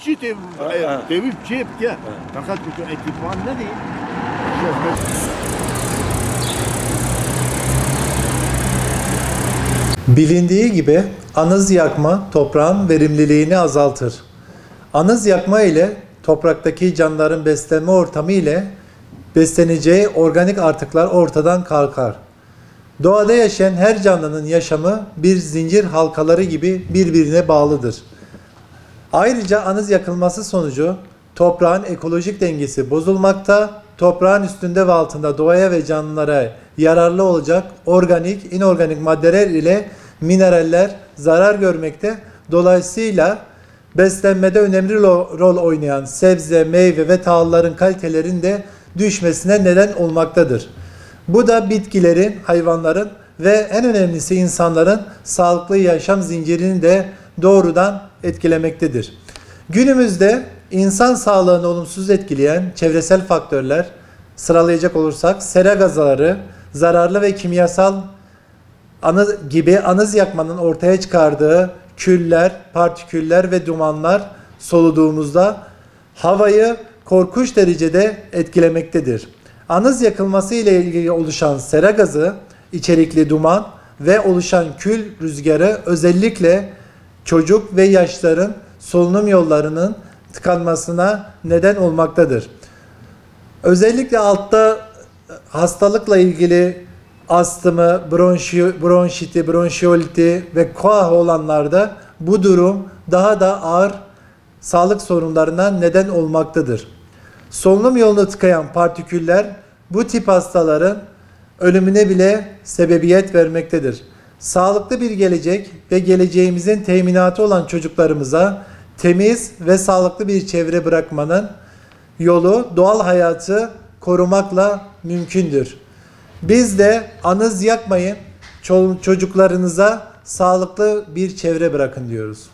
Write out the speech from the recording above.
چی تیوی چی بکه فقط تو اکیپمان ندی Bilindiği gibi anız yakma toprağın verimliliğini azaltır. Anız yakma ile topraktaki canlıların beslenme ortamı ile besleneceği organik artıklar ortadan kalkar. Doğada yaşayan her canlının yaşamı bir zincir halkaları gibi birbirine bağlıdır. Ayrıca anız yakılması sonucu toprağın ekolojik dengesi bozulmakta, toprağın üstünde ve altında doğaya ve canlılara yararlı olacak organik, inorganik maddeler ile mineraller zarar görmekte. Dolayısıyla beslenmede önemli rol oynayan sebze, meyve ve tahılların kalitelerinin de düşmesine neden olmaktadır. Bu da bitkilerin, hayvanların ve en önemlisi insanların sağlıklı yaşam zincirini de doğrudan etkilemektedir. Günümüzde insan sağlığını olumsuz etkileyen çevresel faktörler sıralayacak olursak sera gazları, zararlı ve kimyasal anız yakmanın ortaya çıkardığı küller, partiküller ve dumanlar soluduğumuzda havayı korkunç derecede etkilemektedir. Anız yakılması ile ilgili oluşan sera gazı içerikli duman ve oluşan kül rüzgarı özellikle çocuk ve yaşların solunum yollarının tıkanmasına neden olmaktadır. Özellikle altta hastalıkla ilgili astımı, bronşiti, bronşiyoliti ve koah olanlarda bu durum daha da ağır sağlık sorunlarına neden olmaktadır. Solunum yolunu tıkayan partiküller bu tip hastaların ölümüne bile sebebiyet vermektedir. Sağlıklı bir gelecek ve geleceğimizin teminatı olan çocuklarımıza temiz ve sağlıklı bir çevre bırakmanın yolu doğal hayatı korumakla mümkündür. Biz de anız yakmayın, çocuklarınıza sağlıklı bir çevre bırakın diyoruz.